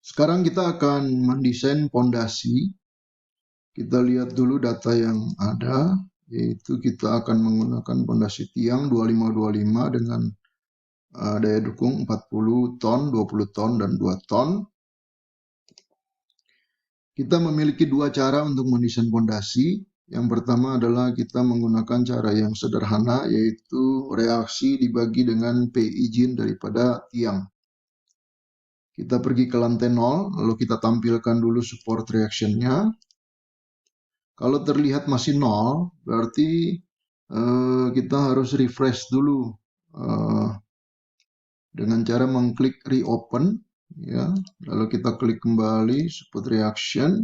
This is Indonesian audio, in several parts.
Sekarang kita akan mendesain pondasi. Kita lihat dulu data yang ada, yaitu kita akan menggunakan pondasi tiang 2525 dengan daya dukung 40 ton, 20 ton, dan 2 ton. Kita memiliki dua cara untuk mendesain pondasi. Yang pertama adalah kita menggunakan cara yang sederhana, yaitu reaksi dibagi dengan P izin daripada tiang. Kita pergi ke lantai 0, lalu kita tampilkan dulu support reaction-nya. Kalau terlihat masih 0, berarti kita harus refresh dulu dengan cara mengklik reopen, ya. Lalu kita klik kembali support reaction.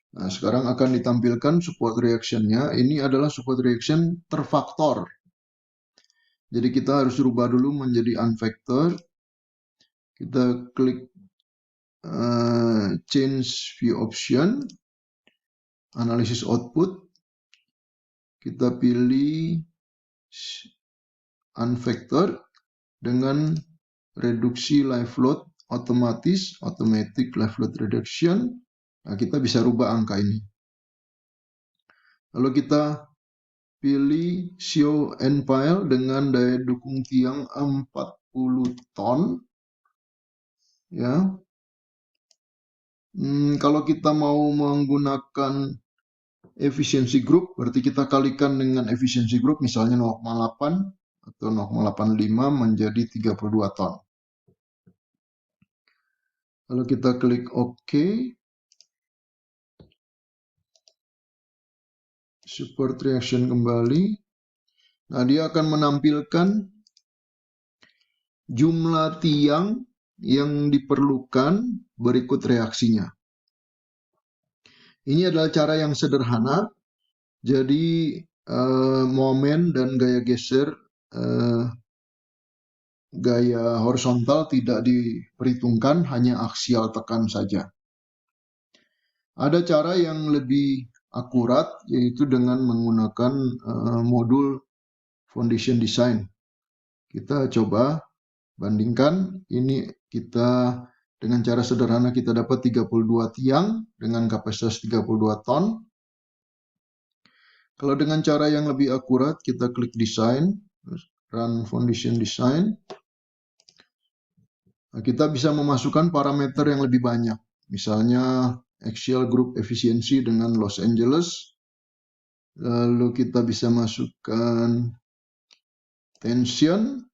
Nah, sekarang akan ditampilkan support reaction-nya. Ini adalah support reaction terfaktor. Jadi kita harus rubah dulu menjadi unfactor. Kita klik change view option, analysis output. Kita pilih unfactor dengan reduksi live load otomatis, automatic live load reduction. Nah, kita bisa rubah angka ini. Lalu kita pilih show end pile dengan daya dukung tiang 40 ton. Ya. Kalau kita mau menggunakan efisiensi grup, berarti kita kalikan dengan efisiensi grup, misalnya 0,8 atau 0,85 menjadi 32 ton. Lalu kita klik OK. Support reaction kembali. Nah, dia akan menampilkan jumlah tiang yang diperlukan berikut reaksinya. Ini adalah cara yang sederhana. Jadi momen dan gaya geser gaya horizontal tidak diperhitungkan, hanya aksial tekan saja. Ada cara yang lebih akurat, yaitu dengan menggunakan modul foundation design. Kita coba bandingkan. Ini kita dengan cara sederhana kita dapat 32 tiang dengan kapasitas 32 ton. Kalau dengan cara yang lebih akurat, kita klik design, run foundation design. Nah, kita bisa memasukkan parameter yang lebih banyak. Misalnya axial group efficiency dengan Los Angeles. Lalu kita bisa masukkan tension,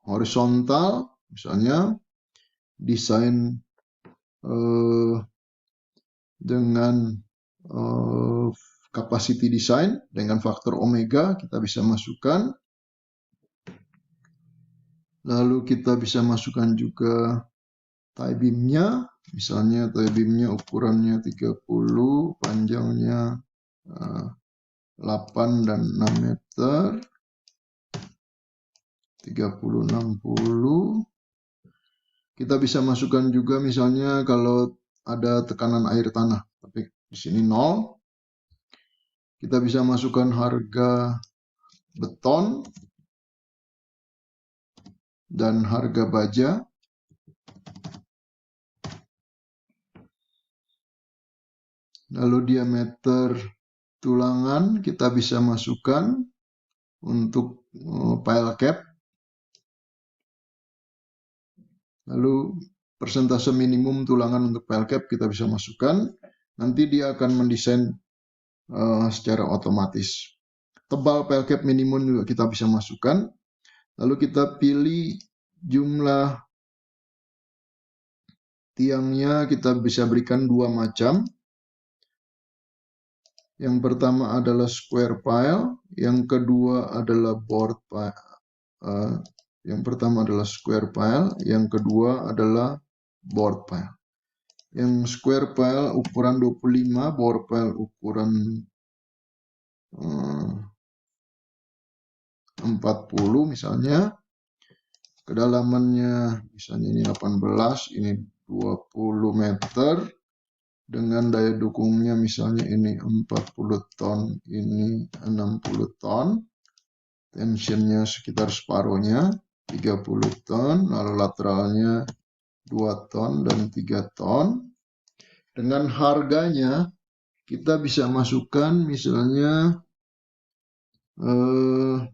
horizontal, misalnya desain dengan capacity design dengan faktor omega kita bisa masukkan. Lalu kita bisa masukkan juga tie beam-nya, misalnya tie beam-nya ukurannya 30, panjangnya 8 dan 6 meter, 30-60. Kita bisa masukkan juga misalnya kalau ada tekanan air tanah, tapi di sini 0. Kita bisa masukkan harga beton dan harga baja. Lalu diameter tulangan kita bisa masukkan untuk pile cap. Lalu persentase minimum tulangan untuk pile cap kita bisa masukkan. Nanti dia akan mendesain secara otomatis. Tebal pile cap minimum juga kita bisa masukkan. Lalu kita pilih jumlah tiangnya, kita bisa berikan dua macam. Yang pertama adalah square pile, yang kedua adalah board pile. Yang pertama adalah square pile, yang kedua adalah board pile. Yang square pile ukuran 25, board pile ukuran 40 misalnya. Kedalamannya misalnya ini 18, ini 20 meter. Dengan daya dukungnya misalnya ini 40 ton, ini 60 ton. Tensionnya sekitar separuhnya, 30 ton. Lalu lateralnya 2 ton, dan 3 ton. Dengan harganya, kita bisa masukkan misalnya,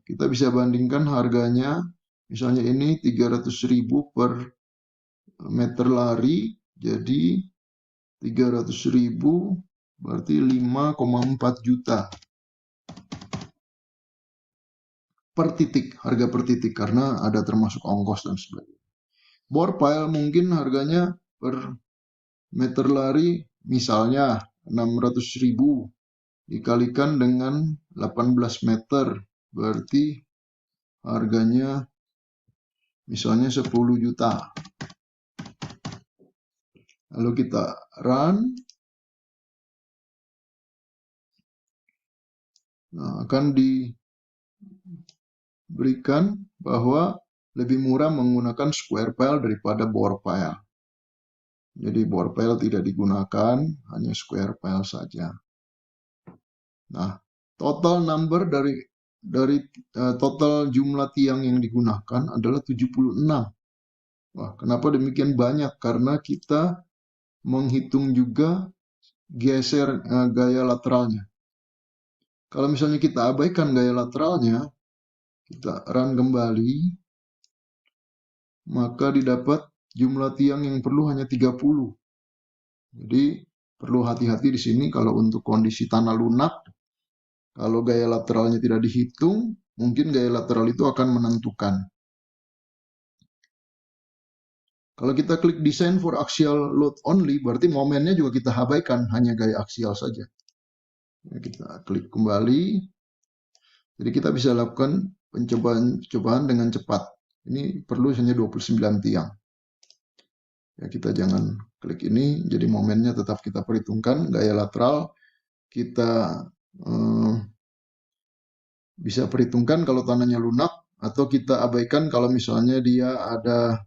kita bisa bandingkan harganya, misalnya ini 300.000 per meter lari, jadi 300.000 berarti 5,4 juta per titik, harga per titik, karena ada termasuk ongkos dan sebagainya. Bore pile mungkin harganya per meter lari misalnya 600.000 dikalikan dengan 18 meter, berarti harganya misalnya 10 juta. Lalu kita run. Nah, akan diberikan bahwa lebih murah menggunakan square pile daripada bore pile. Jadi bore pile tidak digunakan, hanya square pile saja. Nah, total number dari total jumlah tiang yang digunakan adalah 76. Wah, kenapa demikian banyak? Karena kita menghitung juga geser gaya lateralnya. Kalau misalnya kita abaikan gaya lateralnya, kita run kembali, maka didapat jumlah tiang yang perlu hanya 30. Jadi perlu hati-hati di sini kalau untuk kondisi tanah lunak, kalau gaya lateralnya tidak dihitung, mungkin gaya lateral itu akan menentukan. Kalau kita klik design for axial load only, berarti momennya juga kita abaikan, hanya gaya aksial saja. Kita klik kembali. Jadi kita bisa lakukan pencobaan dengan cepat. Ini perlu hanya 29 tiang. Ya, kita jangan klik ini, jadi momennya tetap kita perhitungkan. Gaya lateral kita bisa perhitungkan kalau tanahnya lunak, atau kita abaikan kalau misalnya dia ada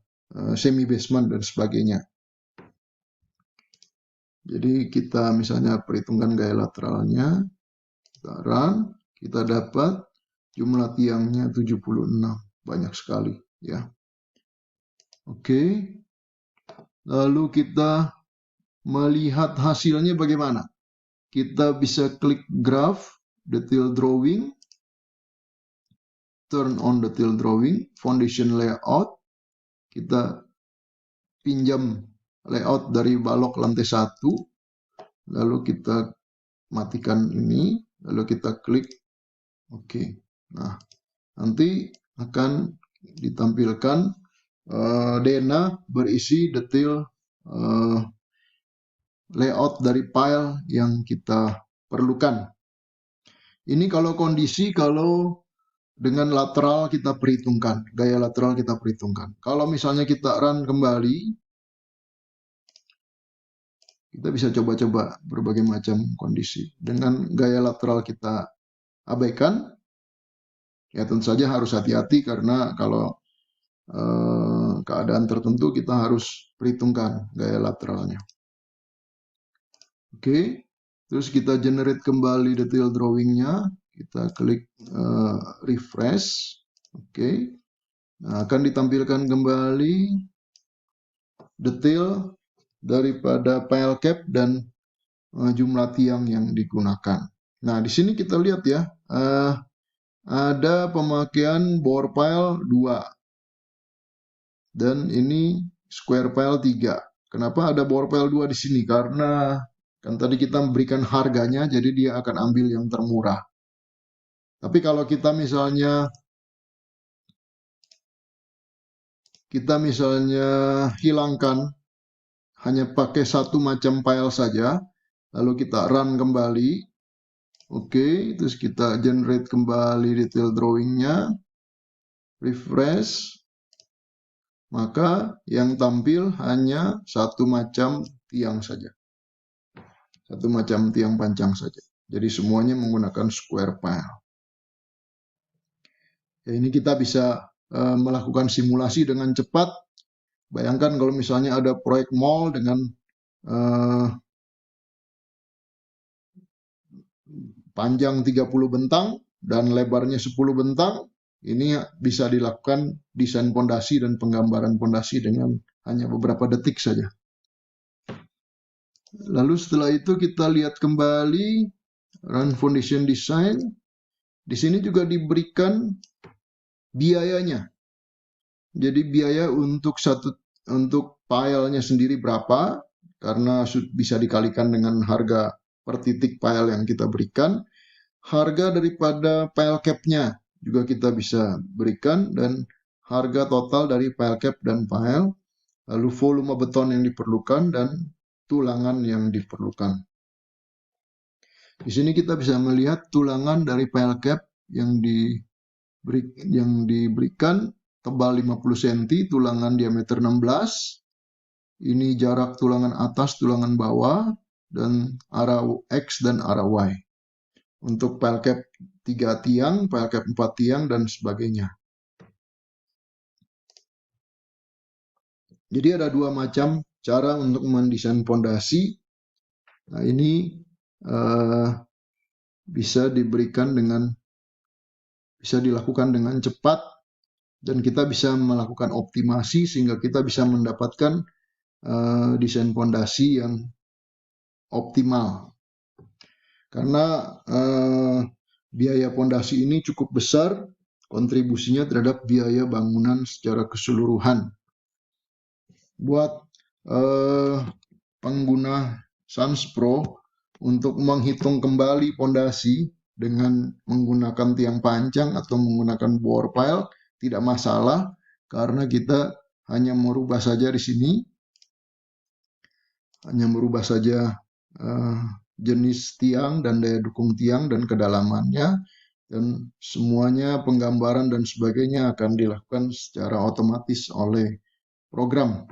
semi basement dan sebagainya. Jadi kita misalnya perhitungkan gaya lateralnya, kita run, kita dapat jumlah tiangnya 76, banyak sekali ya. Oke. Lalu kita melihat hasilnya bagaimana? Kita bisa klik graph, detail drawing, turn on detail drawing, foundation layout. Kita pinjam layout dari balok lantai 1, lalu kita matikan ini, lalu kita klik oke. Nah, nanti akan ditampilkan DNA berisi detail layout dari file yang kita perlukan. Ini kalau kondisi kalau dengan lateral kita perhitungkan, gaya lateral kita perhitungkan. Kalau misalnya kita run kembali, kita bisa coba-coba berbagai macam kondisi. Dengan gaya lateral kita abaikan, ya tentu saja harus hati-hati karena kalau keadaan tertentu kita harus perhitungkan gaya lateralnya. Oke, terus kita generate kembali detail drawingnya, kita klik refresh. Oke, nah, akan ditampilkan kembali detail daripada pile cap dan jumlah tiang yang digunakan. Nah, di sini kita lihat ya, ada pemakaian bore pile 2 dan ini square pile 3. Kenapa ada bore pile 2 di sini? Karena kan tadi kita memberikan harganya, jadi dia akan ambil yang termurah. Tapi kalau kita misalnya hilangkan, hanya pakai satu macam file saja, lalu kita run kembali, oke, terus kita generate kembali detail drawingnya, refresh, maka yang tampil hanya satu macam tiang saja. Satu macam tiang panjang saja. Jadi semuanya menggunakan square pile. Ya, ini kita bisa melakukan simulasi dengan cepat. Bayangkan kalau misalnya ada proyek mall dengan panjang 30 bentang dan lebarnya 10 bentang, ini bisa dilakukan desain pondasi dan penggambaran pondasi dengan hanya beberapa detik saja. Lalu setelah itu kita lihat kembali Run Foundation Design. Di sini juga diberikan biayanya. Jadi biaya untuk filenya sendiri berapa, karena bisa dikalikan dengan harga per titik file yang kita berikan. Harga daripada file cap-nya juga kita bisa berikan, dan harga total dari file cap dan file, lalu volume beton yang diperlukan, dan tulangan yang diperlukan. Di sini kita bisa melihat tulangan dari file cap yang diberikan tebal 50 cm, tulangan diameter 16. Ini jarak tulangan atas, tulangan bawah, dan arah X dan arah Y. Untuk file cap 3 tiang, file cap 4 tiang, dan sebagainya. Jadi ada dua macam cara untuk mendesain fondasi. Nah, ini bisa dilakukan dengan cepat, dan kita bisa melakukan optimasi sehingga kita bisa mendapatkan desain fondasi yang optimal. Karena biaya fondasi ini cukup besar kontribusinya terhadap biaya bangunan secara keseluruhan. Buat pengguna SansPro untuk menghitung kembali fondasi dengan menggunakan tiang pancang atau menggunakan bore pile tidak masalah, karena kita hanya merubah saja di sini, hanya merubah saja jenis tiang dan daya dukung tiang dan kedalamannya, dan semuanya penggambaran dan sebagainya akan dilakukan secara otomatis oleh program.